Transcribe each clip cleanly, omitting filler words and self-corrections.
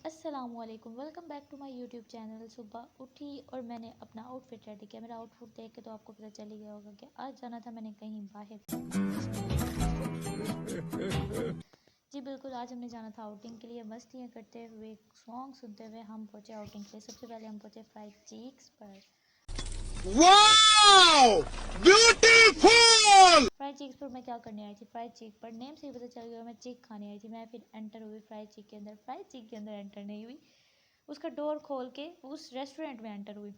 अस्सलाम वालेकुम, welcome back to my YouTube channel. सुबह उठी और मैंने अपना आउटफिट रेडी किया। मेरा आउटफिट देख के तो आपको पता चल ही गया होगा कि आज जाना था मैंने कहीं बाहर। जी बिल्कुल, आज हमने जाना था आउटिंग के लिए। मस्तियाँ करते हुए, सॉन्ग सुनते हुए हम पहुँचे आउटिंग के लिए। सबसे पहले हम पहुँचे फ्राइड चीक्स पर। Wow beautiful. फ्राइड चीक्स पर मैं क्या करने आई थी? फ्राइड चीक पर नेम से ही पता चल गया मैं चीक खाने आई थी। मैं फिर एंटर हुई फ्राइड चीक के अंदर। फ्राइड चीक के अंदर एंटर नहीं हुई, उसका डोर खोल के उस रेस्टोरेंट में एंटर हुई।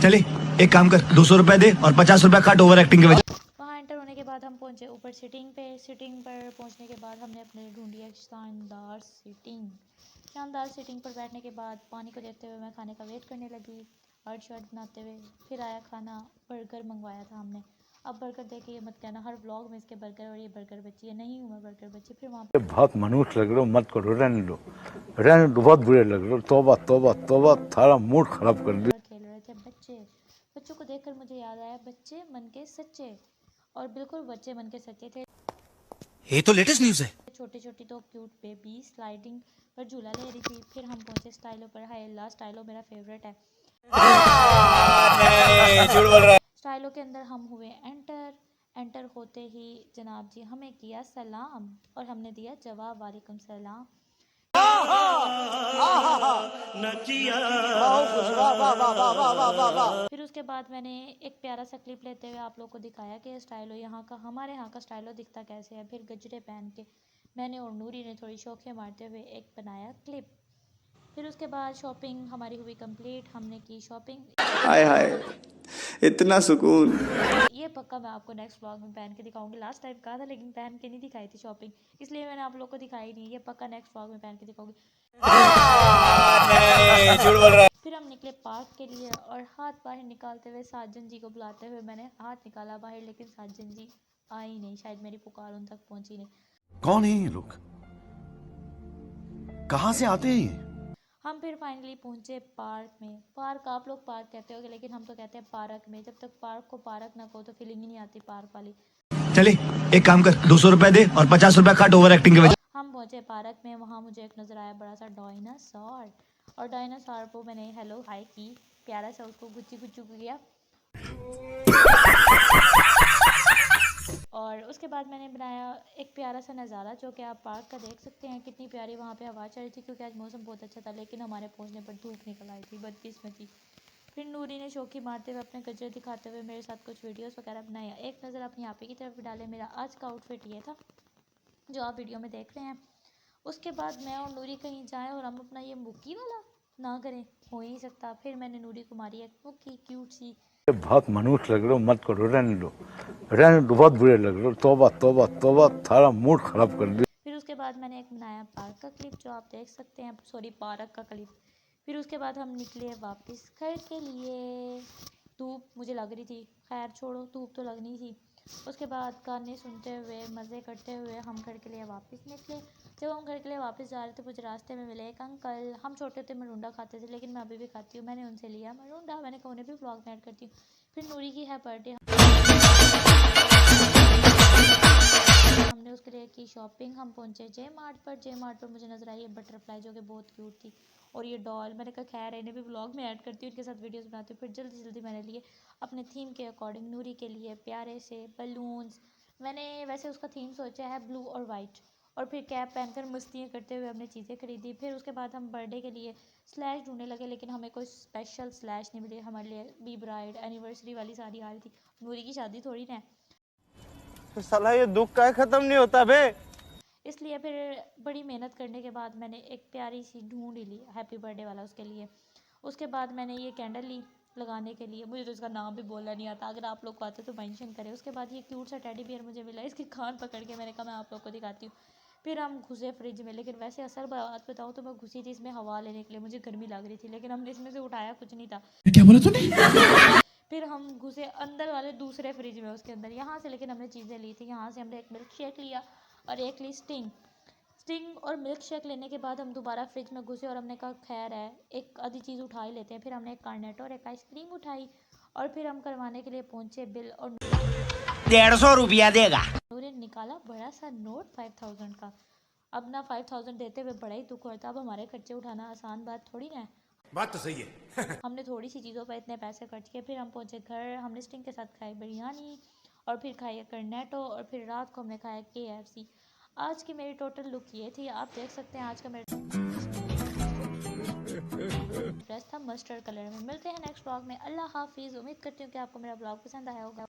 चले एक काम कर, 200 रुपए दे और 50 रुपए काट ओवर एक्टिंग के वजह। वहाँ एंटर होने के बाद हम पहुँचे ऊपर सिटिंग पे। सिटिंग पर पहुँचने के बाद हमने अपने ढूंढी एक शानदार सीटिंग। शानदार सीटिंग पर बैठने के बाद पानी को देखते हुए मैं खाने का वेट करने लगी, हर्ट शर्ट बनाते हुए। फिर आया खाना, बर्गर मंगवाया था हमने। अब बर्गर देखे ये मत कहना हर व्लॉग में इसके बर्गर और ये बर्गर बच्ची है, नहीं हूँ मैं बर्गर बच्ची। फिर वहाँ पे बहुत मनुष्य लग रहे हो, मत करो, रहने दो, बहुत बुरे लग रहे हो। तौबा तौबा तौबा, थारा मूड खराब कर दिया। खेल रहे थे बच्चे। बच्चों को देखकर मुझे याद आया, बच्चे मन के सच्चे। और बिल्कुल बच्चे मन के सच्चे थे। ये तो लेटेस्ट न्यूज है। छोटी छोटी तो क्यूट बेबी स्लाइडिंग पर झूला ले रही थी। फिर हम पहुंचे स्टाइलो पर। हाय अल्लाह, स्टाइलो मेरा फेवरेट है। स्टाइलो के अंदर हम हुए एंटर। एंटर होते ही जनाब जी हमें किया सलाम और हमने दिया जवाब, वालेकुम सलाम। फिर उसके बाद मैंने एक प्यारा सा क्लिप लेते हुए आप लोग को दिखाया कि स्टाइलो यहाँ का, हमारे यहाँ का स्टाइलो दिखता कैसे है। फिर गजरे पहन के मैंने और नूरी ने थोड़ी शौकियाँ मारते हुए एक बनाया क्लिप। फिर उसके बाद शॉपिंग हमारी हुई कंप्लीट। हमने की शॉपिंग। हाय हाय इतना सुकून। ये पक्का मैं आपको नेक्स्ट व्लॉग में पहन के दिखाऊंगी। लास्ट टाइम कहा था लेकिन पहन के नहीं दिखाई थी शॉपिंग, इसलिए मैंने आप लोग को दिखाई नहीं। ये पक्का नेक्स्ट व्लॉग में पहन के दिखाऊंगी। फिर हम निकले पार्क के लिए और हाथ बाहर निकालते हुए साजन जी को बुलाते हुए मैंने हाथ निकाला बाहर, लेकिन साजन जी आई नहीं। शायद मेरी पुकार उन तक पहुंची नहीं। कौन है ये लोग, कहाँ से आते हैं ये? हम फिर फाइनली पहुंचे पार्क में। पार्क आप लोग पार्क कहते होगे लेकिन हम तो कहते हैं पार्क में। जब तक पार्क को पार्क ना कहो तो फीलिंग ही नहीं आती पार्क वाली। चले एक काम कर, 200 रुपए दे और 50 रुपए काट ओवर एक्टिंग के वजह। हम पहुंचे पार्क में। वहाँ मुझे एक नज़र आया बड़ा सा डायनासोर, और डायनासोर को मैंने हेलो हाय की, प्यारा सा उसको गुच्ची गुच्चू किया। और उसके बाद मैंने बनाया एक प्यारा सा नज़ारा जो कि आप पार्क का देख सकते हैं। कितनी प्यारी वहाँ पे हवा चल रही थी क्योंकि आज मौसम बहुत अच्छा था, लेकिन हमारे पहुँचने पर धूप निकल आई थी, बदकिस्मती। फिर नूरी ने शौकी मारते हुए अपने गजरे दिखाते हुए मेरे साथ कुछ वीडियोस वगैरह बनाया। एक नज़र अपनी आप ही की तरफ भी डाले। मेरा आज का आउटफिट ये था जो आप वीडियो में देख रहे हैं। उसके बाद मैं और नूरी कहीं जाएँ और हम अपना ये मुक्की वाला ना करें, हो ही नहीं सकता। फिर मैंने नूरी को मारी एक मुक्की क्यूट सी। बहुत मनुष्य लग रहे हो, मत करो, रहने दो, बहुत बुरे लग रहे हो। तौबा तौबा तौबा, थारा मूड खराब कर दिया। फिर उसके बाद मैंने एक बनाया पार्क का क्लिप जो आप देख सकते हैं, सॉरी पार्क का क्लिप। फिर उसके बाद हम निकले वापस घर के लिए। धूप मुझे लग रही थी, खैर छोड़ो, धूप तो लगनी थी। उसके बाद गाने सुनते हुए मज़े करते हुए हम घर के लिए वापस निकले। जब हम घर के लिए वापस जा रहे थे मुझे रास्ते में मिले एक अंकल। हम छोटे थे मरूंडा खाते थे, लेकिन मैं अभी भी खाती हूँ। मैंने उनसे लिया मरूंडा, मैंने कहा उन्हें भी व्लॉग में ऐड करती हूँ। फिर नूरी की है बर्थडे, हमने उसके लिए की शॉपिंग। हम पहुंचे जे मार्ट पर। जे मार्ट पर मुझे नजर आई ये बटरफ्लाई जो कि बहुत क्यूट थी, और ये डॉल। मैंने कहा खैर इन्हें भी व्लॉग में ऐड करती हूँ, इनके साथ वीडियोस बनाती हूँ। फिर जल्दी जल्दी मैंने लिए अपने थीम के अकॉर्डिंग नूरी के लिए प्यारे से बलून्स। मैंने वैसे उसका थीम सोचा है ब्लू और वाइट, और फिर कैप पहनकर मस्तियाँ करते हुए हमने चीज़ें खरीदी। फिर उसके बाद हम बर्थडे के लिए स्लैश ढूंढने लगे, लेकिन हमें कोई स्पेशल स्लैश नहीं मिली। हमारे लिए बी ब्राइड एनिवर्सरी वाली साड़ी आ रही थी, नूरी की शादी थोड़ी ना। साला ये दुख का खत्म नहीं होता बे। इसलिए फिर बड़ी मेहनत करने के बाद मैंने एक प्यारी सी ढूंढ ही ली हैप्पी बर्थडे वाला उसके लिए। उसके बाद मैंने ये कैंडल ली लगाने के लिए। मुझे तो इसका नाम भी बोलना नहीं आता, अगर आप लोग को आते तो मेंशन करें। उसके बाद ये क्यूट सा टेडी बियर मुझे मिला, इसकी कान पकड़ के मैंने कहा मैं आप लोग को दिखाती हूँ। फिर हम घुसे फ्रिज में, लेकिन वैसे असल बात बताऊँ तो मैं घुसी थी इसमें हवा लेने के लिए, मुझे गर्मी लग रही थी, लेकिन हमने इसमें से उठाया कुछ नहीं था। क्या बोला तूने? फिर हम घुसे अंदर वाले दूसरे फ्रिज में, उसके अंदर यहाँ से लेकिन हमने चीज़ें ली थी। यहाँ से हमने एक मिल्क शेक लिया और एक ली स्टिंग और मिल्क शेक लेने के बाद हम दोबारा फ्रिज में घुसे और हमने कहा खैर है एक आधी चीज़ उठा ही लेते हैं। फिर हमने एक कार्नेटो और एक आइसक्रीम उठाई और फिर हम करवाने के लिए पहुंचे बिल, और 150 रुपया देगा। नूरी ने निकाला बड़ा सा नोट 5000 का अब ना 5000 देते हुए बड़ा ही दुख होता है। अब हमारे खर्चे उठाना आसान बात थोड़ी ना है। बात तो सही है। हमने थोड़ी सी चीज़ों पर इतने पैसे खर्च किए। फिर हम पहुंचे घर, हमने स्टिंग के साथ खाई बिरयानी और फिर खाई कर्नेटो और फिर रात को हमने खाया KFC। आज की मेरी टोटल लुक ये थी, आप देख सकते हैं। आज का मेरा ड्रेस था मस्टर्ड कलर में। मिलते हैं नेक्स्ट व्लॉग में। अल्लाह हाफिज़। उम्मीद करती हूँ कि आपको मेरा व्लॉग पसंद आया होगा।